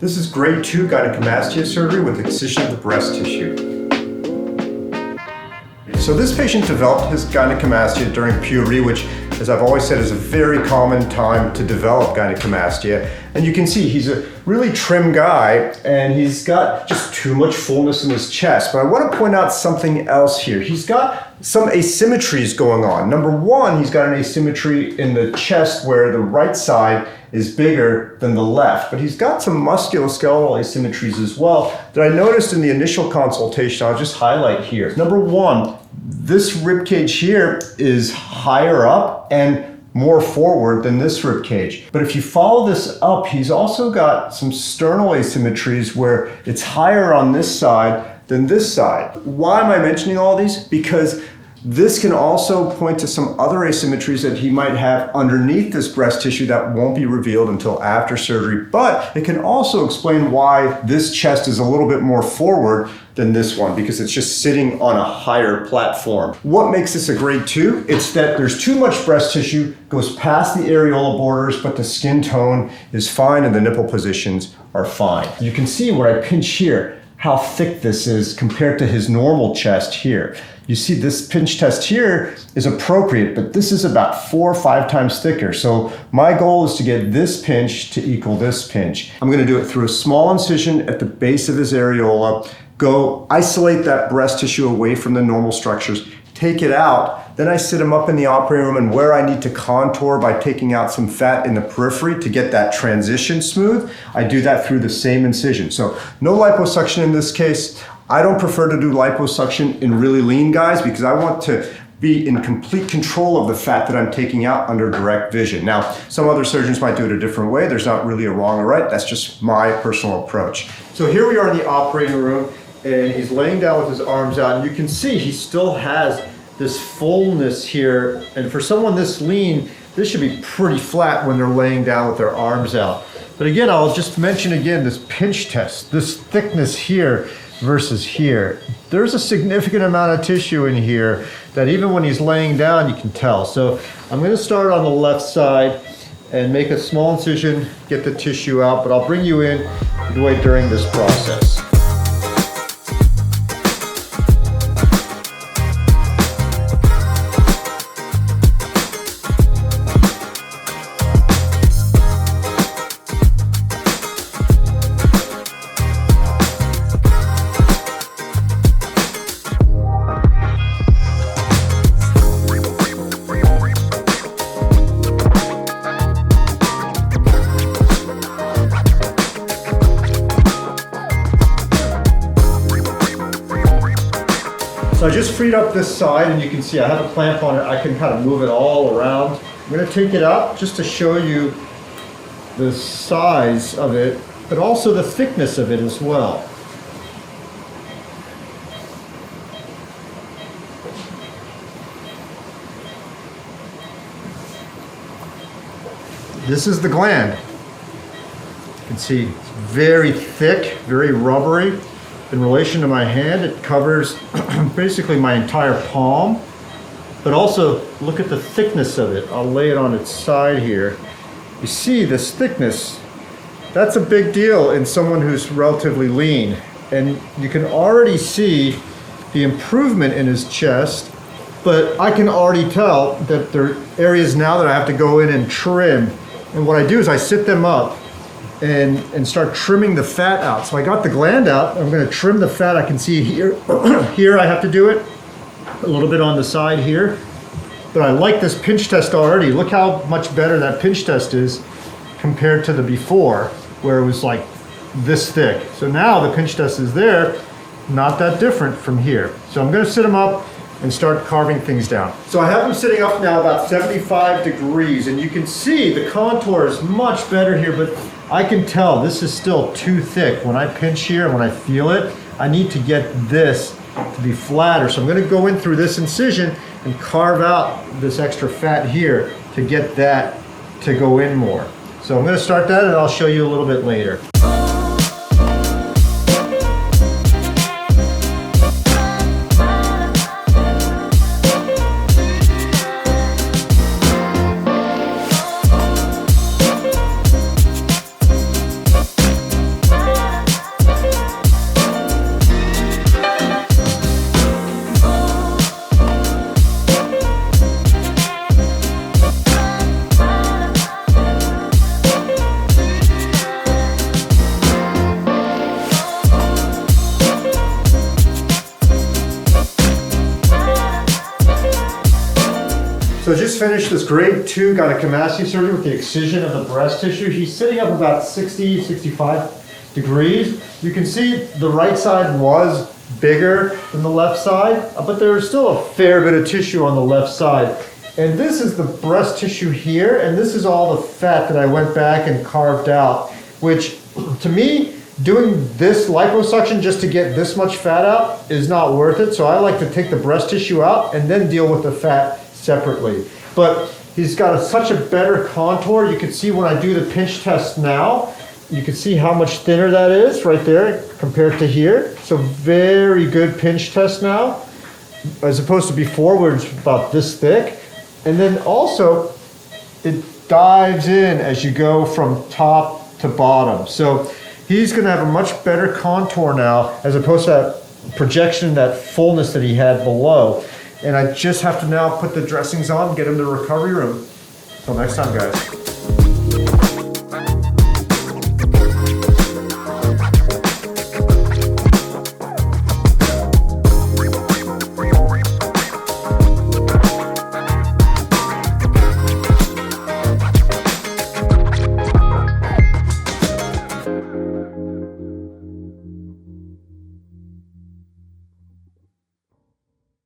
This is grade 2 gynecomastia surgery with excision of the breast tissue. So this patient developed his gynecomastia during puberty, which, as I've always said, is a very common time to develop gynecomastia. And you can see he's a really trim guy and he's got just too much fullness in his chest. But I want to point out something else here. He's got some asymmetries going on. Number one, he's got an asymmetry in the chest where the right side is bigger than the left, but he's got some musculoskeletal asymmetries as well that I noticed in the initial consultation. I'll just highlight here. Number one, this rib cage here is higher up and more forward than this rib cage. But if you follow this up, he's also got some sternal asymmetries where it's higher on this side than this side. Why am I mentioning all these? Because this can also point to some other asymmetries that he might have underneath this breast tissue that won't be revealed until after surgery, but it can also explain why this chest is a little bit more forward than this one, because it's just sitting on a higher platform. What makes this a grade 2? It's that there's too much breast tissue, goes past the areola borders, but the skin tone is fine and the nipple positions are fine. You can see when I pinch here how thick this is compared to his normal chest here. You see this pinch test here is appropriate, but this is about 4 or 5 times thicker. So my goal is to get this pinch to equal this pinch. I'm gonna do it through a small incision at the base of his areola, go isolate that breast tissue away from the normal structures, take it out, then I sit him up in the operating room, and where I need to contour by taking out some fat in the periphery to get that transition smooth, I do that through the same incision. So no liposuction in this case. I don't prefer to do liposuction in really lean guys because I want to be in complete control of the fat that I'm taking out under direct vision. Now, some other surgeons might do it a different way. There's not really a wrong or right. That's just my personal approach. So here we are in the operating room, and he's laying down with his arms out, and you can see he still has this fullness here. And for someone this lean, this should be pretty flat when they're laying down with their arms out. But again, I'll just mention again this pinch test, this thickness here versus here. There's a significant amount of tissue in here that even when he's laying down, you can tell. So I'm going to start on the left side and make a small incision, get the tissue out, but I'll bring you in during this process. So I just freed up this side, and you can see I have a clamp on it. I can kind of move it all around. I'm going to take it out just to show you the size of it, but also the thickness of it as well. This is the gland. You can see it's very thick, very rubbery. In relation to my hand, it covers basically my entire palm, but also look at the thickness of it. I'll lay it on its side here. You see this thickness, that's a big deal in someone who's relatively lean. And you can already see the improvement in his chest, but I can already tell that there are areas now that I have to go in and trim. And what I do is I sit them up and start trimming the fat out. So I got the gland out. I'm going to trim the fat. I can see here, here I have to do it, a little bit on the side here. But I like this pinch test already. Look how much better that pinch test is compared to the before, where it was like this thick. So now the pinch test is there, not that different from here. So I'm going to sit them up and start carving things down. So I have them sitting up now about 75 degrees, and you can see the contour is much better here, but I can tell this is still too thick. When I pinch here and when I feel it, I need to get this to be flatter. So I'm going to go in through this incision and carve out this extra fat here to get that to go in more. So I'm going to start that, and I'll show you a little bit later. So just finished this grade 2 gynecomastia surgery with the excision of the breast tissue. He's sitting up about 60, 65 degrees. You can see the right side was bigger than the left side, but there's still a fair bit of tissue on the left side. And this is the breast tissue here, and this is all the fat that I went back and carved out, which to me, doing this liposuction just to get this much fat out is not worth it. So I like to take the breast tissue out and then deal with the fat separately. But he's got such a better contour. You can see when I do the pinch test now, you can see how much thinner that is right there compared to here. So very good pinch test now, as opposed to before where it's about this thick. And then also it dives in as you go from top to bottom. So he's gonna have a much better contour now as opposed to that projection, that fullness that he had below. And I just have to now put the dressings on and get him to the recovery room. Until next time, guys.